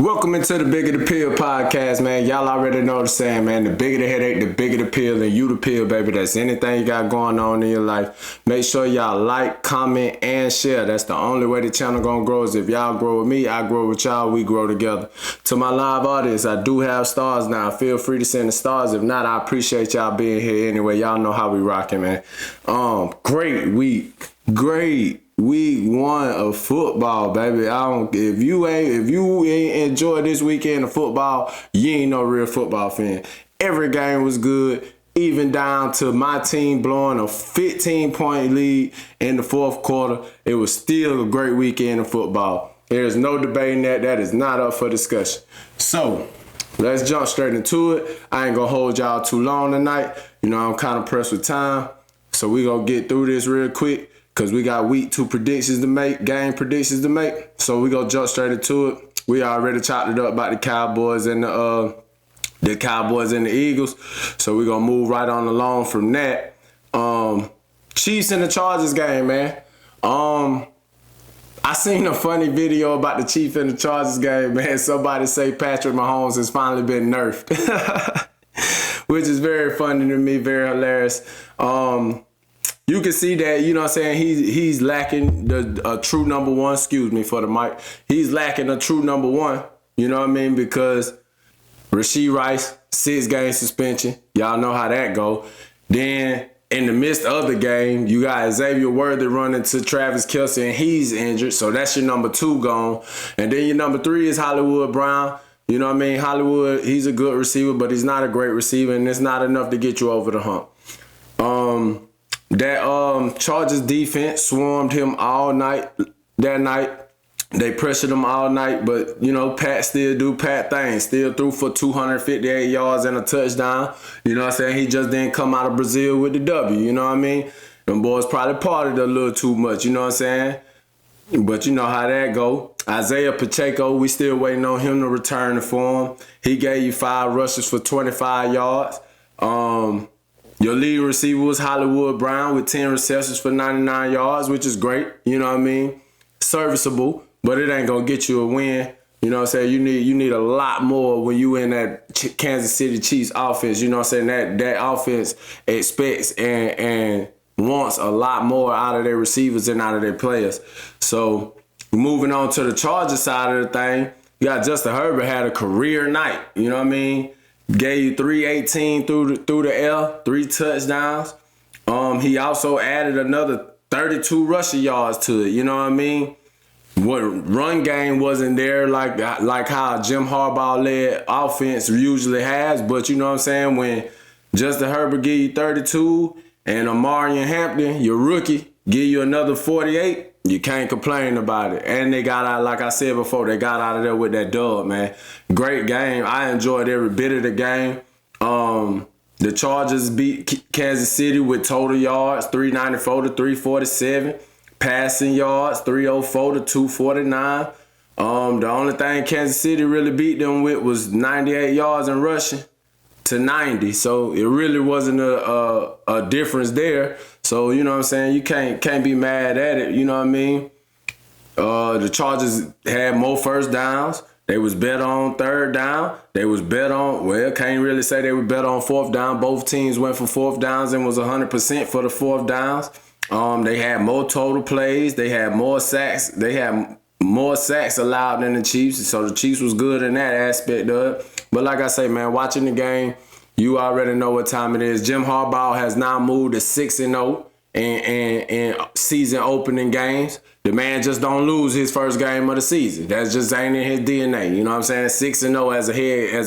Welcome into the Bigger the Pill podcast, man. Y'all already know the saying, man. The bigger the headache, the bigger the pill, and you the pill, baby. That's anything you got going on in your life. Make sure y'all like, comment, and share. That's the only way the channel gonna grow is if y'all grow with me, I grow with y'all, we grow together. To my live audience, I do have stars now. Feel free to send the stars. If not, I appreciate y'all being here anyway. Y'all know how we rocking, man. Great week. Great week 1 of football, baby. If you ain't enjoyed this weekend of football, you ain't no real football fan. Every game was good, even down to my team blowing a 15-point lead in the fourth quarter. It was still a great weekend of football. There's no debating that. That is not up for discussion. So let's jump straight into it. I ain't gonna hold y'all too long tonight. You know, I'm kind of pressed with time. So we gonna get through this real quick, because we got week 2 predictions to make, game predictions to make. So we gonna jump straight into it. We already chopped it up about the Cowboys and the Eagles. So we gonna move right on along from that. Chiefs and the Chargers game, man. I seen a funny video about the Chiefs and the Chargers game, man. Somebody say Patrick Mahomes has finally been nerfed. Which is very funny to me, very hilarious. You can see that, you know what I'm saying, he's lacking a true number one, excuse me for the mic. He's lacking a true number one, you know what I mean, because Rashee Rice, 6-game suspension. Y'all know how that go. Then in the midst of the game, you got Xavier Worthy running to Travis Kelce, and he's injured, so that's your number 2 gone. And then your number 3 is Hollywood Brown. You know what I mean? Hollywood, he's a good receiver, but he's not a great receiver, and it's not enough to get you over the hump. That Chargers defense swarmed him all night that night. They pressured him all night, but, you know, Pat still do Pat things. Still threw for 258 yards and a touchdown. You know what I'm saying? He just didn't come out of Brazil with the W, you know what I mean? Them boys probably partied a little too much, you know what I'm saying? But you know how that go. Isaiah Pacheco, we still waiting on him to return to form. He gave you 5 rushes for 25 yards. Your lead receiver was Hollywood Brown with 10 receptions for 99 yards, which is great. You know what I mean? Serviceable, but it ain't going to get you a win. You know what I'm saying? You need a lot more when you in that Kansas City Chiefs offense. You know what I'm saying? That offense expects and wants a lot more out of their receivers than out of their players. So moving on to the Chargers side of the thing, you got Justin Herbert had a career night. You know what I mean? Gave you 318 through the air, 3 touchdowns. He also added another 32 rushing yards to it. You know what I mean? What run game wasn't there like how Jim Harbaugh led offense usually has, but you know what I'm saying? When Justin Herbert give you 32 and Amarian Hampton, your rookie, give you another 48. You can't complain about it. And they got out, like I said before, they got out of there with that dub, man. Great game. I enjoyed every bit of the game. The Chargers beat Kansas City with total yards, 394 to 347. Passing yards, 304 to 249. The only thing Kansas City really beat them with was 98 yards in rushing to 90. So it really wasn't a difference there. So, you know what I'm saying? You can't be mad at it. You know what I mean? The Chargers had more first downs. They was better on third down. They was better on, can't really say they were better on fourth down. Both teams went for fourth downs and was 100% for the fourth downs. They had more total plays. They had more sacks. They had more sacks allowed than the Chiefs. So the Chiefs was good in that aspect of it. But like I say, man, watching the game, you already know what time it is. Jim Harbaugh has now moved to 6-0 in season opening games. The man just don't lose his first game of the season. That's just ain't in his DNA. You know what I'm saying? 6-0 as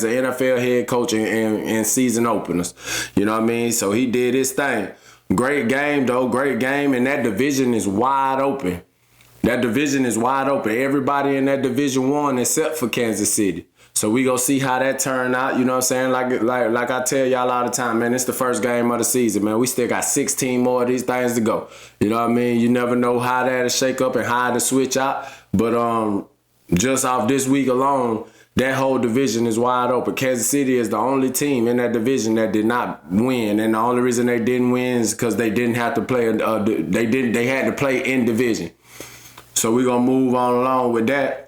an NFL head coach in season openers. You know what I mean? So he did his thing. Great game, though. Great game. And that division is wide open. That division is wide open. Everybody in that division won except for Kansas City. So we gonna see how that turn out. You know what I'm saying? Like I tell y'all all the time, man, it's the first game of the season, man. We still got 16 more of these things to go. You know what I mean? You never know how that'll shake up and how it'll switch out. But just off this week alone, that whole division is wide open. Kansas City is the only team in that division that did not win, and the only reason they didn't win is because they didn't have to play. They had to play in division. So we're gonna move on along with that.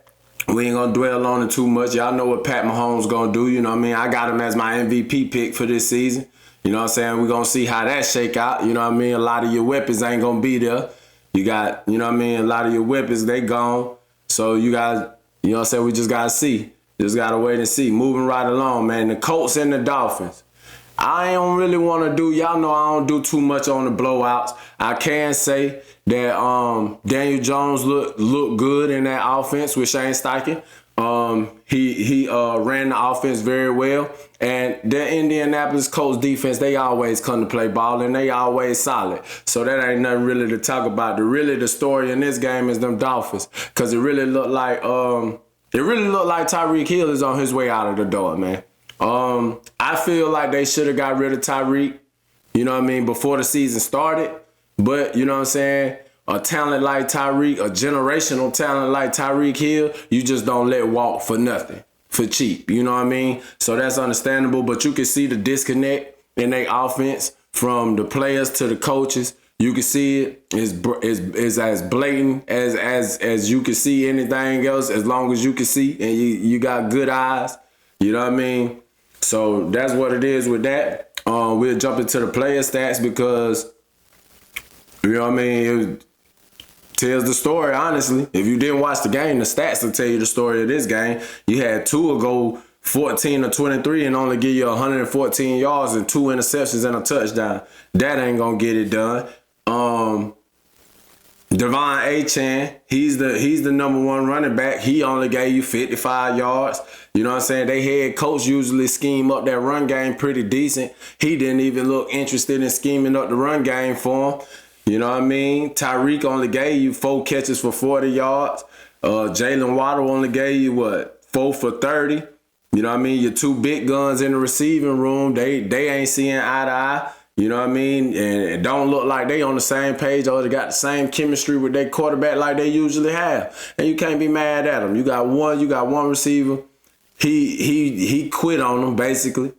We ain't gonna dwell on it too much. Y'all know what Pat Mahomes gonna do. You know what I mean? I got him as my MVP pick for this season. You know what I'm saying? We're gonna see how that shake out. You know what I mean? A lot of your weapons ain't gonna be there. You got, you know what I mean? A lot of your weapons, they gone. So you guys, you know what I'm saying? We just gotta see. Just gotta wait and see. Moving right along, man. The Colts and the Dolphins. I don't really want to do, y'all know I don't do too much on the blowouts. I can say that Daniel Jones look good in that offense with Shane Steichen. He ran the offense very well. And the Indianapolis Colts defense, they always come to play ball and they always solid. So that ain't nothing really to talk about. The story in this game is them Dolphins. Cause it really looked like Tyreek Hill is on his way out of the door, man. I feel like they should have got rid of Tyreek, you know what I mean, before the season started. But, you know what I'm saying, a talent like Tyreek, a generational talent like Tyreek Hill, you just don't let walk for nothing, for cheap, you know what I mean? So that's understandable, but you can see the disconnect in their offense from the players to the coaches. You can see it is as blatant as you can see anything else, as long as you can see and you got good eyes, you know what I mean? So that's what it is with that. We'll jump into the player stats because, you know what I mean, it tells the story, honestly. If you didn't watch the game, the stats will tell you the story of this game. You had Tua go 14 or 23 and only give you 114 yards and 2 interceptions and a touchdown. That ain't going to get it done. Devon Achane, he's the number one running back. He only gave you 55 yards. You know what I'm saying? They head coach usually scheme up that run game pretty decent. He didn't even look interested in scheming up the run game for him. You know what I mean? Tyreek only gave you 4 catches for 40 yards. Jalen Waddle only gave you, 4 for 30. You know what I mean? Your 2 big guns in the receiving room, they ain't seeing eye to eye. You know what I mean? And it don't look like they on the same page or they got the same chemistry with their quarterback like they usually have. And you can't be mad at them. You got one receiver. He quit on them, basically.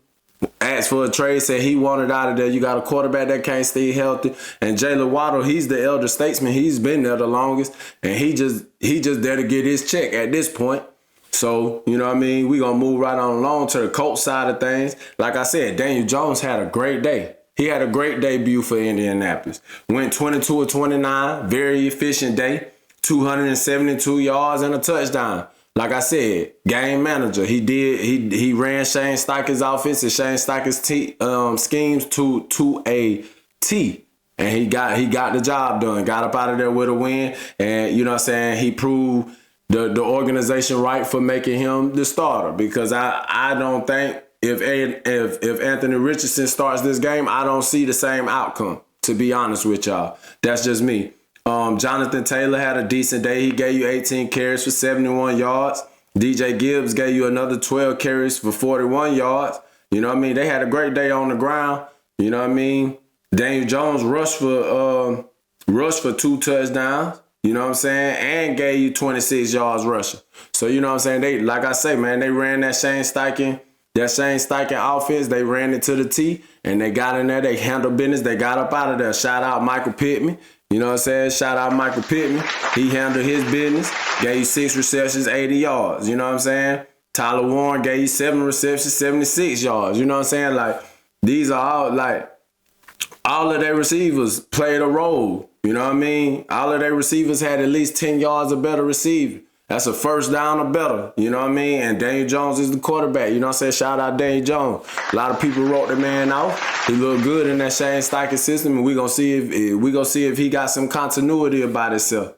Asked for a trade, said he wanted out of there. You got a quarterback that can't stay healthy. And Jalen Waddle, he's the elder statesman. He's been there the longest. And he just there to get his check at this point. So, you know what I mean? We're going to move right on along to the Colts side of things. Like I said, Daniel Jones had a great day. He had a great debut for Indianapolis. Went 22 of 29, very efficient day, 272 yards and a touchdown. Like I said, game manager. He ran Shane Steichen's offense and Shane Steichen's schemes to a T. And he got the job done. Got up out of there with a win. And you know what I'm saying? He proved the organization right for making him the starter. Because I don't think if Anthony Richardson starts this game, I don't see the same outcome, to be honest with y'all. That's just me. Jonathan Taylor had a decent day. He gave you 18 carries for 71 yards. DJ Gibbs gave you another 12 carries for 41 yards. You know what I mean? They had a great day on the ground. You know what I mean? Daniel Jones rushed for 2 touchdowns. You know what I'm saying? And gave you 26 yards rushing. So, you know what I'm saying? They, like I say, man, they ran that Shane Steichen offense. They ran it to the T, and they got in there. They handled business. They got up out of there. Shout out Michael Pittman. You know what I'm saying? Shout out Michael Pittman. He handled his business. Gave you 6 receptions, 80 yards. You know what I'm saying? Tyler Warren gave you 7 receptions, 76 yards. You know what I'm saying? Like, these are all of their receivers played a role. You know what I mean? All of their receivers had at least 10 yards or better receiving. That's a first down or better. You know what I mean? And Daniel Jones is the quarterback. You know what I'm saying? Shout out Daniel Jones. A lot of people wrote the man off. He looked good in that Shane Steichen system, and we're gonna see if he got some continuity about himself.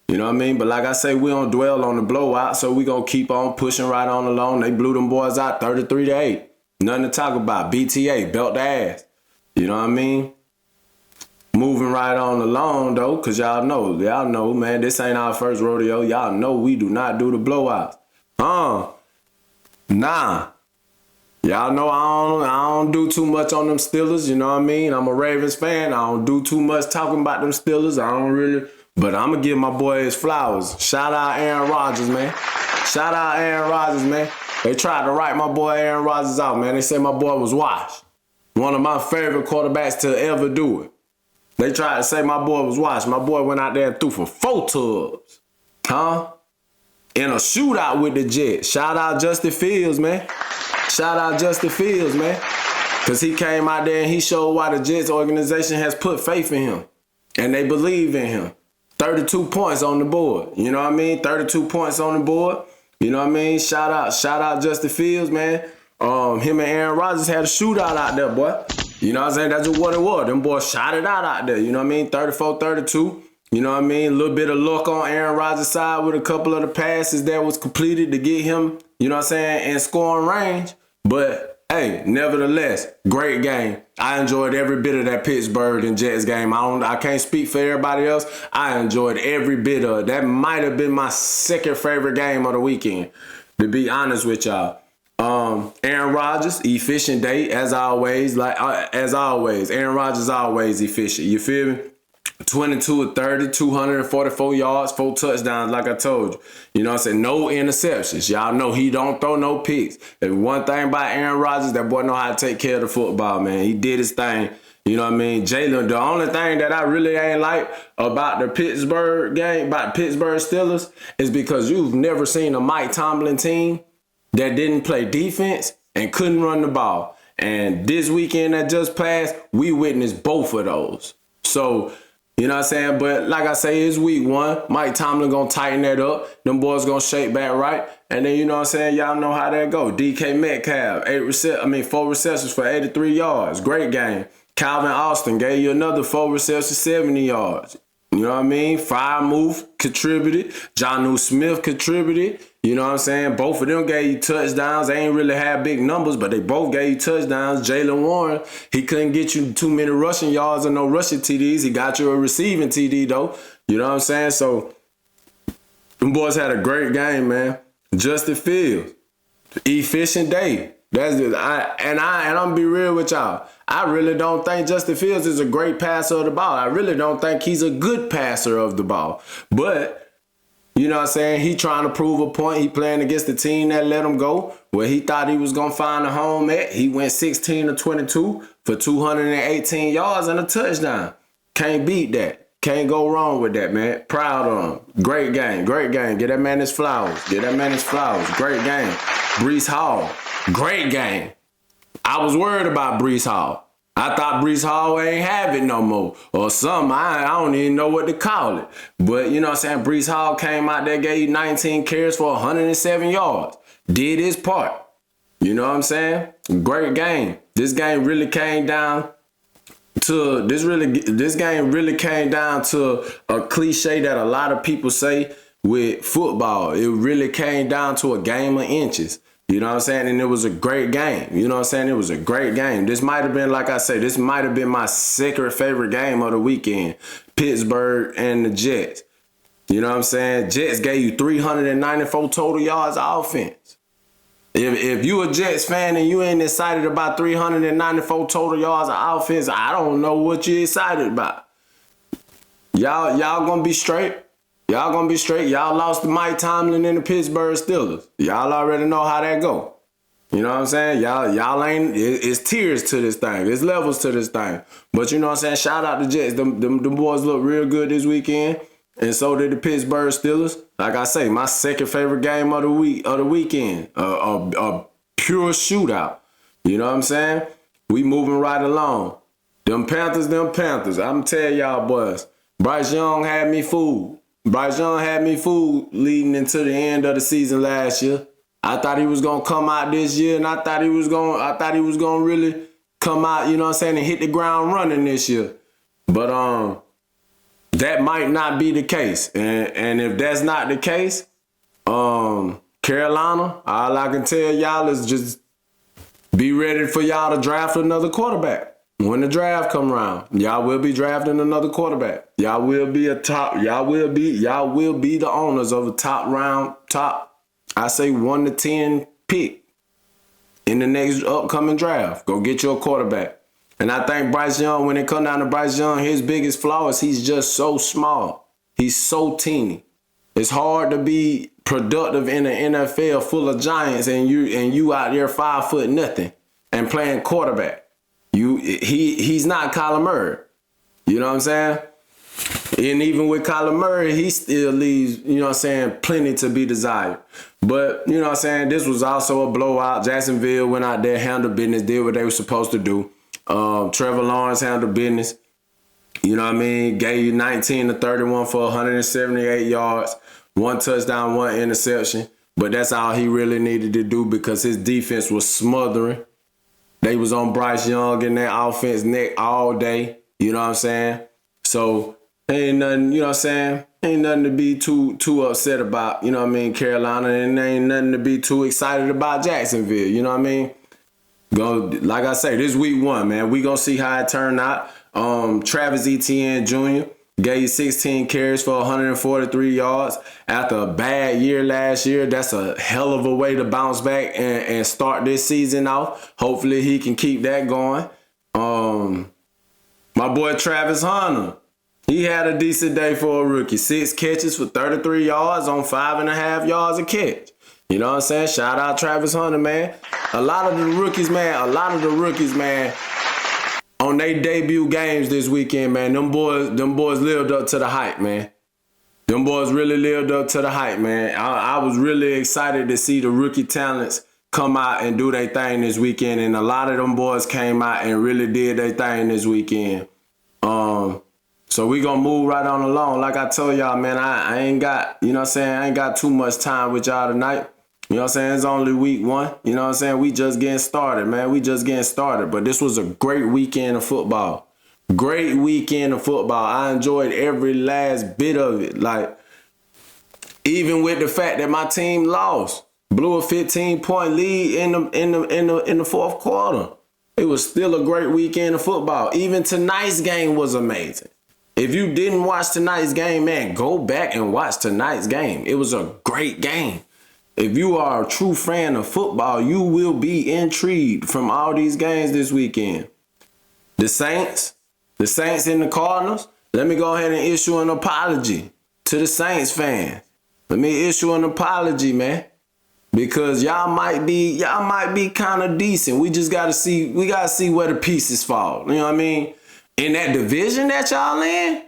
You know what I mean? But like I say, we don't dwell on the blowout, so we gonna keep on pushing right on along. They blew them boys out 33-8. Nothing to talk about. BTA, belt the ass. You know what I mean? Moving right on along, though, because y'all know, man, this ain't our first rodeo. Y'all know we do not do the blowouts. Nah. Y'all know I don't do too much on them Steelers, you know what I mean? I'm a Ravens fan. I don't do too much talking about them Steelers. I don't really, but I'm going to give my boy his flowers. Shout out Aaron Rodgers, man. Shout out Aaron Rodgers, man. They tried to write my boy Aaron Rodgers out, man. They said my boy was washed. One of my favorite quarterbacks to ever do it. They tried to say my boy was washed. My boy went out there and threw for 4 tubs. in a shootout with the Jets. Shout out Justin Fields, man. Shout out Justin Fields, man. Because he came out there and he showed why the Jets organization has put faith in him. And they believe in him. 32 points on the board. You know what I mean? 32 points on the board. You know what I mean? Shout out Justin Fields, man. Him and Aaron Rodgers had a shootout out there, boy. You know what I'm saying? That's just what it was. Them boys shot it out there. You know what I mean? 34-32. You know what I mean? A little bit of luck on Aaron Rodgers' side with a couple of the passes that was completed to get him, you know what I'm saying, in scoring range. But, hey, nevertheless, great game. I enjoyed every bit of that Pittsburgh and Jets game. I can't speak for everybody else. I enjoyed every bit of it. That might have been my second favorite game of the weekend, to be honest with y'all. Aaron Rodgers, efficient day, as always. Aaron Rodgers always efficient. You feel me? 22-30, 244 yards, 4 touchdowns, like I told you. You know what I'm saying? No interceptions. Y'all know he don't throw no picks. And one thing about Aaron Rodgers, that boy know how to take care of the football, man. He did his thing. You know what I mean? Jalen, the only thing that I really ain't like about the Pittsburgh game, about Pittsburgh Steelers, is because you've never seen a Mike Tomlin team that didn't play defense and couldn't run the ball. And this weekend that just passed, we witnessed both of those. So, you know what I'm saying? But like I say, it's week 1. Mike Tomlin going to tighten that up. Them boys going to shake back right. And then, you know what I'm saying? Y'all know how that go. DK Metcalf, 4 receptions for 83 yards. Great game. Calvin Austin gave you another 4 receptions, 70 yards. You know what I mean? Freiermuth contributed. Jonnu Smith contributed. You know what I'm saying? Both of them gave you touchdowns. They ain't really had big numbers, but they both gave you touchdowns. Jalen Warren, he couldn't get you too many rushing yards or no rushing TDs. He got you a receiving TD, though. You know what I'm saying? So, them boys had a great game, man. Justin Fields, efficient day. That's it. I'm gonna be real with y'all. I really don't think Justin Fields is a great passer of the ball. I really don't think he's a good passer of the ball. But, you know what I'm saying, he trying to prove a point. He playing against the team that let him go, where he thought he was going to find a home at. He went 16-22 for 218 yards and a touchdown. Can't beat that. Can't go wrong with that, man. Proud of him. Great game. Great game. Get that man his flowers. Get that man his flowers. Great game. Breece Hall. Great game. I was worried about Breece Hall. I thought Breece Hall ain't have it no more or something. I don't even know what to call it. But, you know what I'm saying, Breece Hall came out there, gave you 19 carries for 107 yards. Did his part. You know what I'm saying? Great game. This game really came down to a cliche that a lot of people say with football. It really came down to a game of inches. You know what I'm saying? And it was a great game. You know what I'm saying? It was a great game. This might have been, like I say, this might have been my second favorite game of the weekend. Pittsburgh and the Jets. You know what I'm saying? Jets gave you 394 total yards of offense. If you a Jets fan and you ain't excited about 394 total yards of offense, I don't know what you're excited about. Y'all gonna be straight. Y'all gonna be straight. Y'all lost to Mike Tomlin and the Pittsburgh Steelers. Y'all already know how that go. You know what I'm saying? Y'all ain't, it's tiers to this thing. It's levels to this thing. But you know what I'm saying? Shout out to Jets. Them boys look real good this weekend. And so did the Pittsburgh Steelers. Like I say, my second favorite game of the weekend. A pure shootout. You know what I'm saying? We moving right along. Them Panthers. I'm telling y'all boys. Bryce Young had me fooled. Bryce Young had me fooled leading into the end of the season last year. I thought he was gonna come out this year, and I thought he was gonna really come out, you know what I'm saying, and hit the ground running this year. But that might not be the case. And if that's not the case, Carolina, all I can tell y'all is just be ready for y'all to draft another quarterback. When the draft come around, y'all will be drafting another quarterback. Y'all will be the owners of a top 1 to 10 pick in the next upcoming draft. Go get your quarterback. And I think Bryce Young, when it comes down to Bryce Young, his biggest flaw is he's just so small. He's so teeny. It's hard to be productive in the NFL full of giants and you out there 5 foot nothing and playing quarterback. He's not Kyler Murray. You know what I'm saying? And even with Kyler Murray, he still leaves, you know what I'm saying, plenty to be desired. But, you know what I'm saying, this was also a blowout. Jacksonville went out there, handled business, did what they were supposed to do. Trevor Lawrence handled business. You know what I mean? Gave you 19 to 31 for 178 yards, 1 touchdown, 1 interception. But that's all he really needed to do because his defense was smothering. They was on Bryce Young in that offense neck all day. You know what I'm saying? So ain't nothing, you know what I'm saying? Ain't nothing to be too upset about, you know what I mean, Carolina, and ain't nothing to be too excited about Jacksonville, you know what I mean? Like I say, this week 1, man. We gonna see how it turned out. Travis Etienne Jr. gave 16 carries for 143 yards. After a bad year last year, that's a hell of a way to bounce back and start this season off. Hopefully he can keep that going. My boy Travis Hunter, he had a decent day for a rookie. 6 catches for 33 yards on 5.5 yards a catch. You know what I'm saying? Shout out Travis Hunter, man. A lot of the rookies, man, on their debut games this weekend, man, them boys lived up to the hype, man. Them boys really lived up to the hype, man. I was really excited to see the rookie talents come out and do their thing this weekend, and a lot of them boys came out and really did their thing this weekend. So we gonna move right on along. Like I told y'all, man, I ain't got, you know what I'm saying, I ain't got too much time with y'all tonight. You know what I'm saying? It's only week 1. You know what I'm saying? We just getting started, man. We just getting started. But this was a great weekend of football. Great weekend of football. I enjoyed every last bit of it. Like, even with the fact that my team lost, blew a 15-point lead in the fourth quarter. It was still a great weekend of football. Even tonight's game was amazing. If you didn't watch tonight's game, man, go back and watch tonight's game. It was a great game. If you are a true fan of football, you will be intrigued from all these games this weekend. The Saints and the Cardinals. Let me go ahead and issue an apology to the Saints fans. Let me issue an apology, man. Because y'all might be kind of decent. We gotta see where the pieces fall. You know what I mean? In that division that y'all in,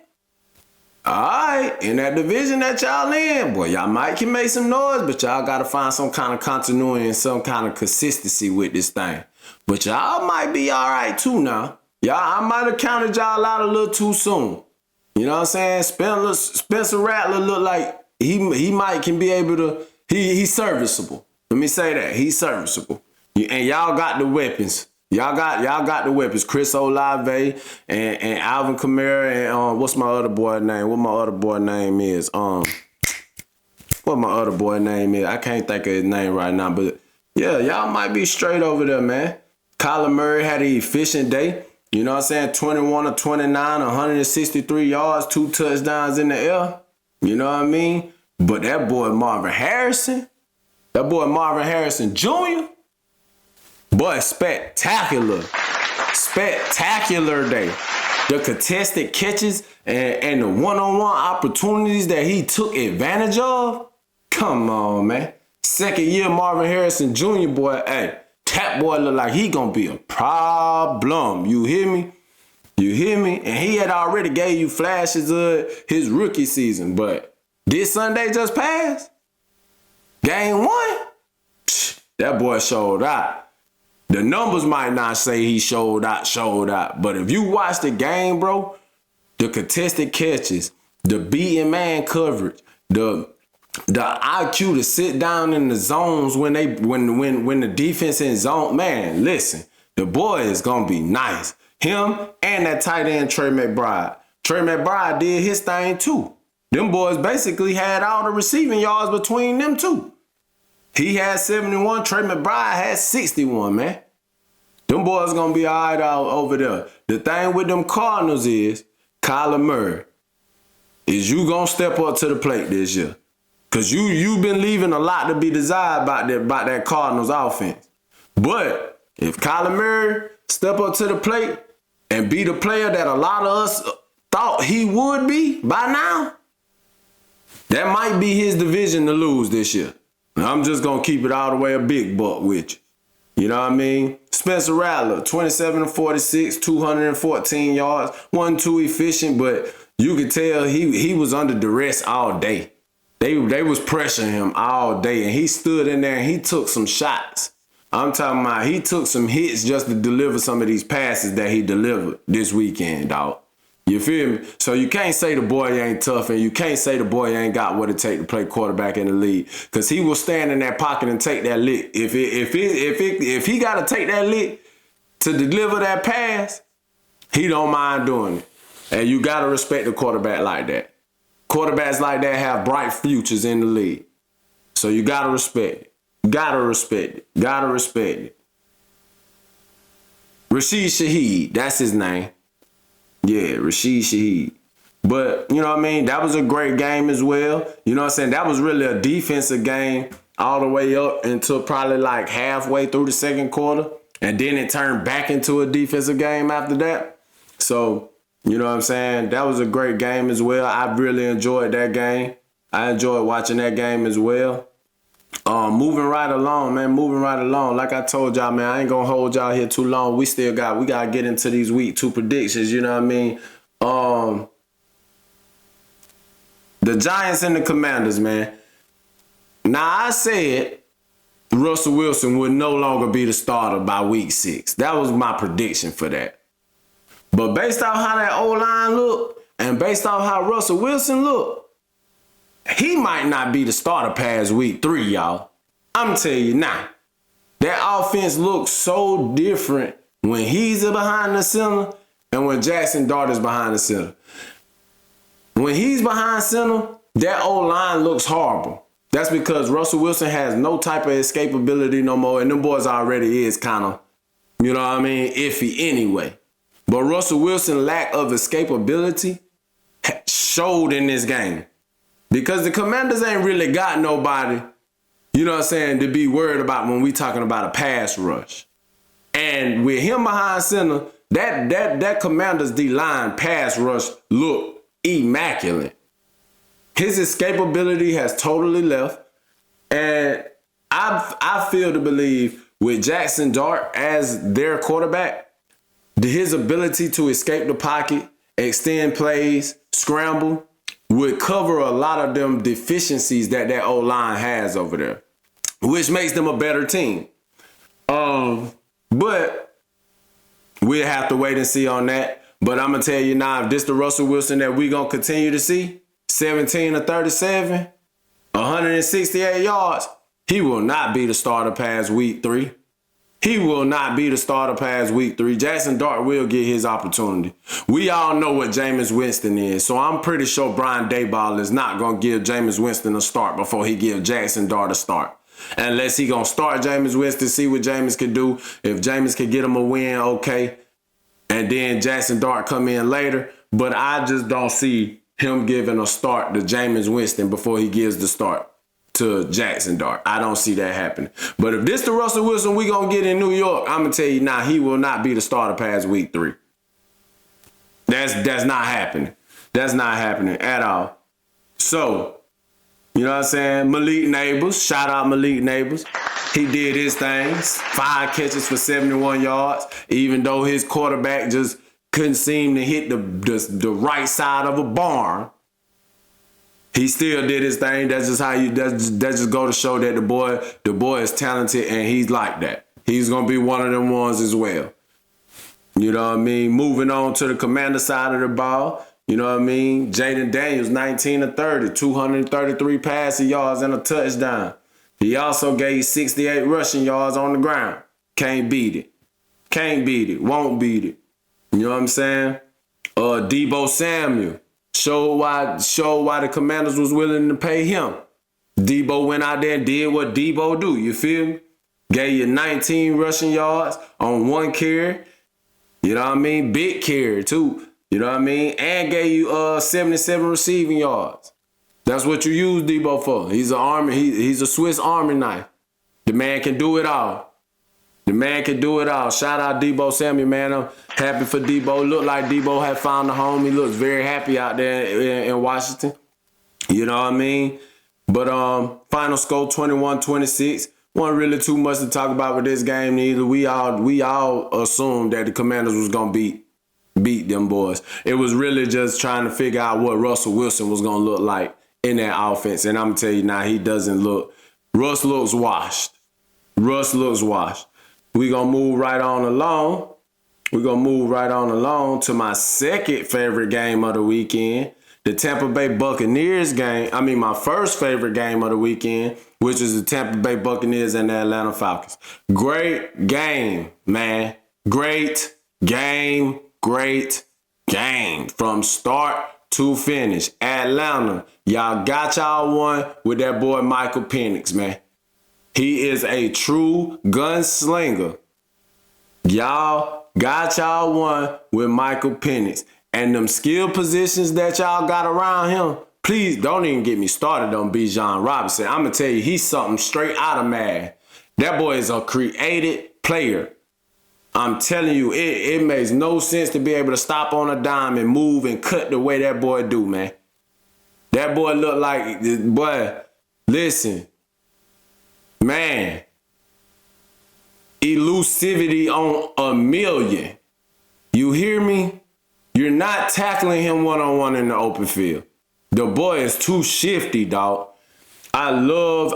alright, in that division that y'all in, boy, y'all might can make some noise, but y'all gotta find some kind of continuity and some kind of consistency with this thing. But y'all might be alright too now. I might have counted y'all out a little too soon. You know what I'm saying? Spencer Rattler look like he might can be able to, he's serviceable. Let me say that. He's serviceable. And y'all got the weapons. Y'all got the weapons. Chris Olave and Alvin Kamara and what's my other boy name? What my other boy name is? I can't think of his name right now, but yeah, y'all might be straight over there, man. Kyler Murray had an efficient day. You know what I'm saying? 21 of 29, 163 yards, 2 touchdowns in the air. You know what I mean? But that boy Marvin Harrison Jr., boy, spectacular day. The contested catches and the one-on-one opportunities that he took advantage of. Come on, man. Second year Marvin Harrison Jr., boy, hey, that boy look like he gonna be a problem. You hear me? And he had already gave you flashes of his rookie season, but this Sunday just passed. Game 1, that boy showed out. The numbers might not say he showed out. But if you watch the game, bro, the contested catches, the beating man coverage, the IQ to sit down in the zones when the defense in zone, man, listen, the boy is gonna be nice. Him and that tight end Trey McBride. Trey McBride did his thing too. Them boys basically had all the receiving yards between them two. He had 71. Trey McBride had 61, man. Them boys gonna be all right out over there. The thing with them Cardinals is, Kyler Murray, is you gonna step up to the plate this year. Because you've been leaving a lot to be desired about that Cardinals offense. But if Kyler Murray step up to the plate and be the player that a lot of us thought he would be by now, that might be his division to lose this year. I'm just going to keep it all the way a big buck with you. You know what I mean? Spencer Rattler, 27 of 46, 214 yards. Wasn't too efficient, but You could tell he was under duress all day. They was pressuring him all day, and he stood in there and he took some shots. I'm talking about he took some hits just to deliver some of these passes that he delivered this weekend, dog. You feel me? So you can't say the boy ain't tough, and you can't say the boy ain't got what it take to play quarterback in the league, because he will stand in that pocket and take that lick. If he got to take that lick to deliver that pass, he don't mind doing it. And you got to respect a quarterback like that. Quarterbacks like that have bright futures in the league. So you got to respect it. Gotta respect it. Gotta respect it. Rashid Shaheed, that's his name. Yeah, Rashid Shaheed. But, you know what I mean? That was a great game as well. You know what I'm saying? That was really a defensive game all the way up until probably like halfway through the second quarter. And then it turned back into a defensive game after that. So, you know what I'm saying? That was a great game as well. I really enjoyed that game. I enjoyed watching that game as well. Moving right along, man. Moving right along. Like I told y'all, man, I ain't gonna hold y'all here too long. We gotta get into these week 2 predictions. You know what I mean? The Giants and the Commanders, man. Now I said Russell Wilson would no longer be the starter by week 6. That was my prediction for that. But based off how that O-line looked, and based off how Russell Wilson looked, he might not be the starter past week 3, y'all. I'm telling you now. That offense looks so different when he's behind the center and when Jackson Dart is behind the center. When he's behind center, that O-line looks horrible. That's because Russell Wilson has no type of escapability no more, and them boys already is kind of, you know what I mean, iffy anyway. But Russell Wilson's lack of escapability showed in this game. Because the Commanders ain't really got nobody, you know what I'm saying, to be worried about when we talking about a pass rush. And with him behind center, that Commanders D-line pass rush looked immaculate. His escapability has totally left. And I feel to believe with Jackson Dart as their quarterback, his ability to escape the pocket, extend plays, scramble, would cover a lot of them deficiencies that O-line has over there, which makes them a better team. But we'll have to wait and see on that. But I'm going to tell you now, if this the Russell Wilson that we going to continue to see, 17 to 37, 168 yards, he will not be the starter past week 3. He will not be the starter past week 3. Jackson Dart will get his opportunity. We all know what Jameis Winston is, so I'm pretty sure Brian Daboll is not going to give Jameis Winston a start before he gives Jackson Dart a start. Unless he going to start Jameis Winston, see what Jameis can do. If Jameis can get him a win, okay. And then Jackson Dart come in later. But I just don't see him giving a start to Jameis Winston before he gives the start to Jackson Dart. I don't see that happening. But if this the Russell Wilson we gonna get in New York, I'm gonna tell you now, he will not be the starter past week 3. That's not happening. That's not happening at all. So, you know what I'm saying? Malik Neighbors, shout out Malik Neighbors. He did his things. 5 catches for 71 yards, even though his quarterback just couldn't seem to hit the right side of a barn. He still did his thing. That's just how you. That just go to show that the boy is talented and he's like that. He's gonna be one of them ones as well. You know what I mean? Moving on to the Commander side of the ball. You know what I mean? Jaden Daniels, 19 to 30, 233 passing yards and a touchdown. He also gave 68 rushing yards on the ground. Can't beat it. Can't beat it. Won't beat it. You know what I'm saying? Deebo Samuel. Showed why the Commanders was willing to pay him. Deebo went out there and did what Deebo do. You feel me? Gave you 19 rushing yards on 1 carry. You know what I mean? Big carry too. You know what I mean? And gave you 77 receiving yards. That's what you use Deebo for. He's an army. He's a Swiss Army knife. The man can do it all. The man can do it all. Shout out Deebo Samuel, man. I'm happy for Deebo. Look like Deebo had found a home. He looks very happy out there in Washington. You know what I mean? But final score 21-26. Wasn't really too much to talk about with this game neither. We all assumed that the Commanders was gonna beat beat them boys. It was really just trying to figure out what Russell Wilson was going to look like in that offense. And I'm going to tell you now, he doesn't look. Russ looks washed. Russ looks washed. We're going to move right on along. We're going to move right on along to my second favorite game of the weekend, the Tampa Bay Buccaneers game. I mean, my first favorite game of the weekend, which is the Tampa Bay Buccaneers and the Atlanta Falcons. Great game, man. Great game. Great game from start to finish. Atlanta, y'all got y'all one with that boy Michael Penix, man. He is a true gunslinger. Y'all got y'all one with Michael Penix. And them skill positions that y'all got around him, please don't even get me started on Bijan Robinson. I'm going to tell you, he's something straight out of Madden. That boy is a created player. I'm telling you, it makes no sense to be able to stop on a dime and move and cut the way that boy do, man. That boy look like, boy, listen, man, elusivity on a million. You hear me? You're not tackling him one-on-one in the open field. The boy is too shifty, dog. I love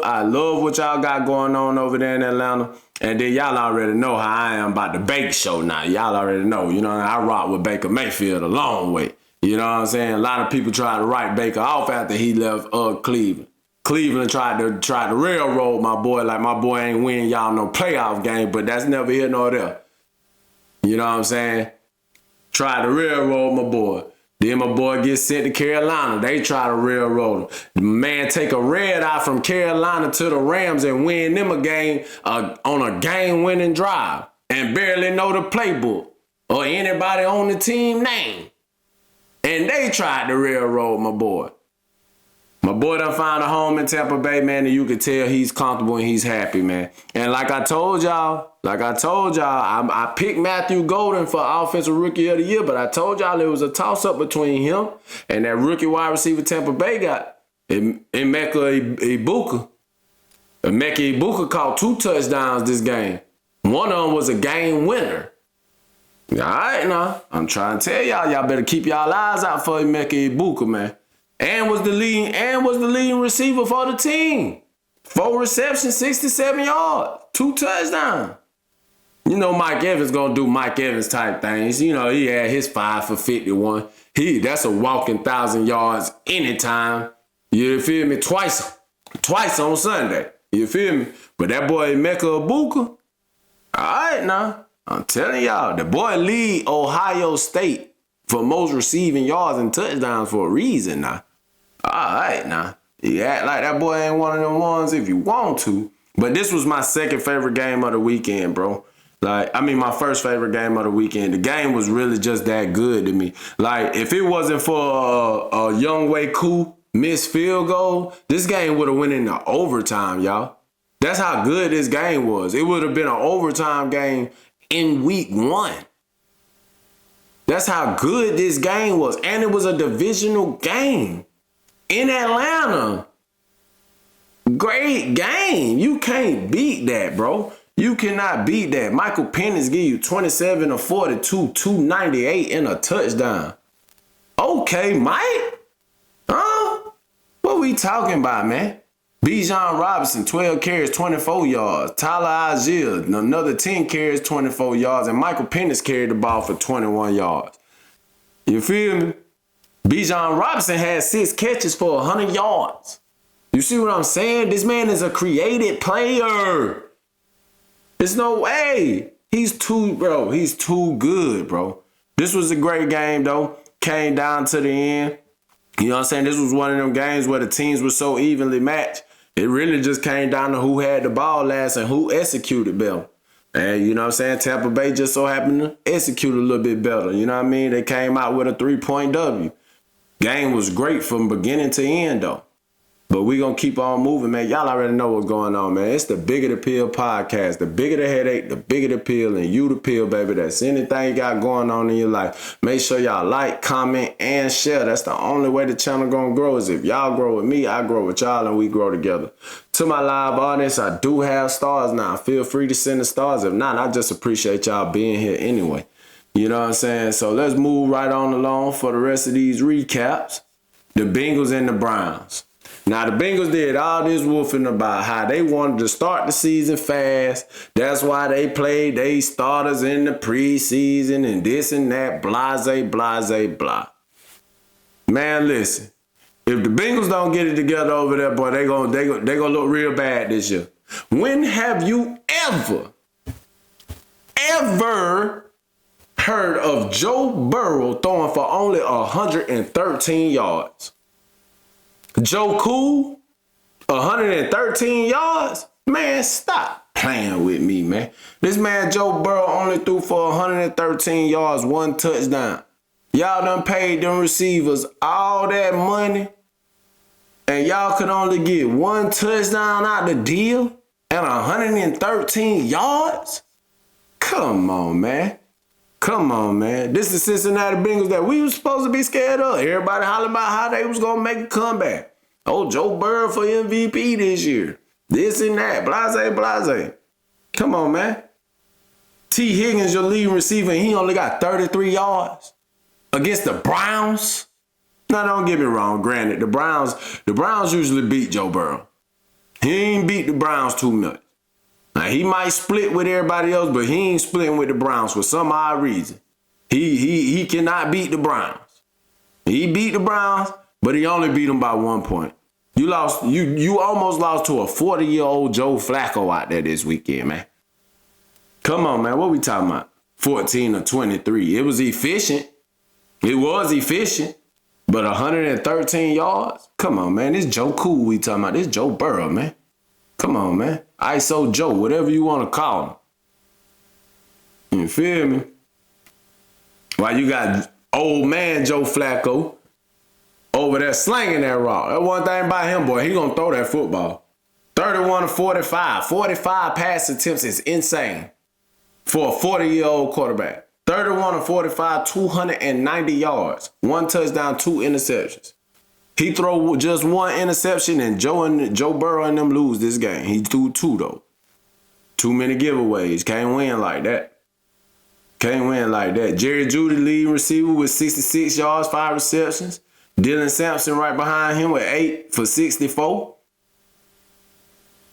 what y'all got going on over there in Atlanta. And then y'all already know how I am about the Baker show now. Y'all already know, you know, I rock with Baker Mayfield a long way. You know what I'm saying? A lot of people tried to write Baker off after he left Cleveland. Cleveland tried to railroad my boy like my boy ain't win y'all no playoff game, but that's never here nor there. You know what I'm saying? Tried to railroad my boy. Then my boy gets sent to Carolina. They try to railroad him. The man take a red eye from Carolina to the Rams and win them a game on a game-winning drive and barely know the playbook or anybody on the team name. And they tried to railroad my boy. My boy done found a home in Tampa Bay, man, and you can tell he's comfortable and he's happy, man. And like I told y'all, I picked Matthew Golden for Offensive Rookie of the Year, but I told y'all there was a toss-up between him and that rookie wide receiver Tampa Bay got, Emeka Ibuka. Emeka Ibuka caught 2 touchdowns this game. One of them was a game winner. All right, now, I'm trying to tell y'all better keep y'all eyes out for Emeka Ibuka, man. And was the leading receiver for the team. 4 receptions, 67 yards, 2 touchdowns. You know Mike Evans gonna do Mike Evans type things. You know, he had his 5 for 51. That's a walking 1,000 yards anytime. You feel me? Twice on Sunday. You feel me? But that boy Emeka Ibuka, all right now. I'm telling y'all, the boy lead Ohio State for most receiving yards and touchdowns for a reason now. All right, now. You act like that boy ain't one of them ones if you want to. But this was my second favorite game of the weekend, bro. My first favorite game of the weekend. The game was really just that good to me. Like, if it wasn't for a Younghoe Koo missed field goal, this game would have went into overtime, y'all. That's how good this game was. It would have been an overtime game in week 1. That's how good this game was. And it was a divisional game. In Atlanta. Great game. You can't beat that, bro. You cannot beat that. Michael Penix give you 27 of 42, 298 and a touchdown. Okay, Mike. Huh? What we talking about, man? Bijan Robinson, 12 carries, 24 yards. Tyler Algier, another 10 carries, 24 yards. And Michael Penix carried the ball for 21 yards. You feel me? Bijan Robinson had 6 catches for 100 yards. You see what I'm saying? This man is a created player. There's no way. He's too good, bro. This was a great game, though. Came down to the end. You know what I'm saying? This was one of them games where the teams were so evenly matched. It really just came down to who had the ball last and who executed better. And you know what I'm saying? Tampa Bay just so happened to execute a little bit better. You know what I mean? They came out with a 3-point W. Game was great from beginning to end, though. But we going to keep on moving, man. Y'all already know what's going on, man. It's the Bigger the Pill podcast. The bigger the headache, the bigger the pill, and you the pill, baby. That's anything you got going on in your life. Make sure y'all like, comment, and share. That's the only way the channel going to grow is if y'all grow with me, I grow with y'all, and we grow together. To my live audience, I do have stars now. Feel free to send the stars. If not, I just appreciate y'all being here anyway. You know what I'm saying? So let's move right on along for the rest of these recaps. The Bengals and the Browns. Now, the Bengals did all this woofing about how they wanted to start the season fast. That's why they played they starters in the preseason and this and that, blase, blase, blah. Man, listen. If the Bengals don't get it together over there, boy, they gonna look real bad this year. When have you ever heard of Joe Burrow throwing for only 113 yards? Joe Cool, 113 yards? Man, stop playing with me, man. This man Joe Burrow only threw for 113 yards, 1 touchdown. Y'all done paid them receivers all that money, and y'all could only get 1 touchdown out the deal and 113 yards? Come on, man. Come on, man. This is Cincinnati Bengals that we was supposed to be scared of. Everybody hollering about how they was going to make a comeback. Oh, Joe Burrow for MVP this year. This and that. Blase, blase. Come on, man. T. Higgins, your leading receiver, and he only got 33 yards against the Browns. Now, don't get me wrong. Granted, the Browns usually beat Joe Burrow. He ain't beat the Browns too much. Now, he might split with everybody else, but he ain't splitting with the Browns for some odd reason. He cannot beat the Browns. He beat the Browns, but he only beat them by 1 point. You almost lost to a 40-year-old Joe Flacco out there this weekend, man. Come on, man. What we talking about? 14 or 23. It was efficient. It was efficient. But 113 yards? Come on, man. This Joe Cool we talking about. This Joe Burrow, man. Come on, man. ISO Joe, whatever you want to call him. You feel me? While you got old man Joe Flacco over there slinging that rock. That one thing about him, boy, he gonna throw that football. 31 to 45. 45 pass attempts is insane for a 40-year-old quarterback. 31 to 45, 290 yards. 1 touchdown, 2 interceptions. He throw just 1 interception and Joe Burrow and them lose this game. He threw 2 though. Too many giveaways. Can't win like that. Can't win like that. Jerry Jeudy, leading receiver with 66 yards, 5 receptions. Dylan Sampson right behind him with 8 for 64.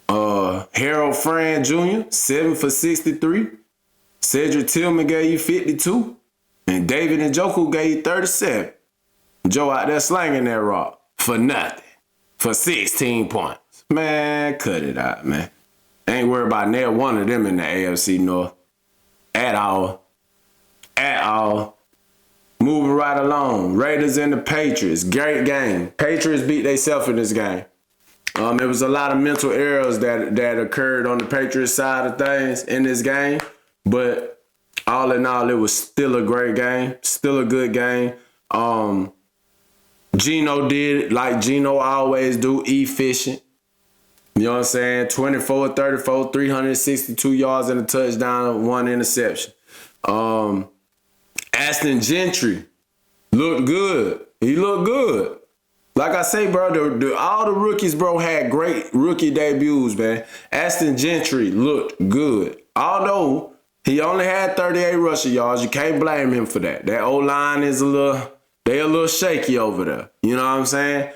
Harold Fran Jr., 7 for 63. Cedric Tillman gave you 52. And David Njoku gave you 37. Joe out there slanging that rock for nothing. For 16 points. Man, cut it out, man. Ain't worried about near one of them in the AFC North. At all. At all. Moving right along. Raiders and the Patriots. Great game. Patriots beat themselves in this game. There was a lot of mental errors that occurred on the Patriots side of things in this game. But all in all, it was still a great game. Still a good game. Geno did like Geno always do, efficient. You know what I'm saying? 24-34, 362 yards and a touchdown, 1 interception. Ashton Gentry looked good. He looked good. Like I say, bro, all the rookies, bro, had great rookie debuts, man. Ashton Gentry looked good. Although he only had 38 rushing yards, you can't blame him for that. That O-line is a little shaky over there. You know what I'm saying?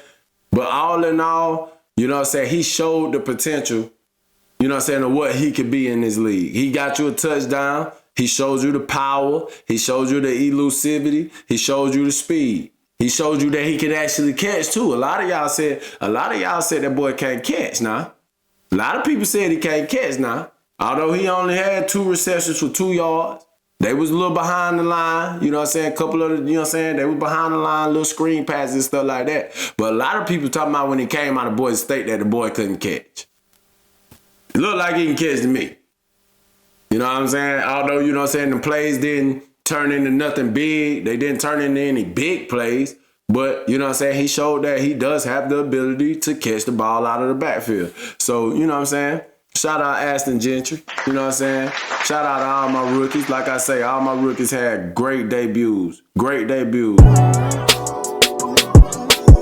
But all in all, you know what I'm saying, he showed the potential, you know what I'm saying, of what he could be in this league. He got you a touchdown. He shows you the power. He shows you the elusivity. He shows you the speed. He showed you that he could actually catch too. A lot of y'all said that boy can't catch now. A lot of people said he can't catch now. Although he only had 2 receptions for 2 yards. They was a little behind the line, you know what I'm saying? A couple of, you know what I'm saying? They was behind the line, little screen passes and stuff like that. But a lot of people talking about when he came out of Boise State that the boy couldn't catch. It looked like he can catch to me. You know what I'm saying? Although, you know what I'm saying, the plays didn't turn into nothing big. They didn't turn into any big plays. But, you know what I'm saying, he showed that he does have the ability to catch the ball out of the backfield. So, you know what I'm saying? Shout out Ashton Gentry. You know what I'm saying? Shout out to all my rookies. Like I say, all my rookies had great debuts. Great debuts.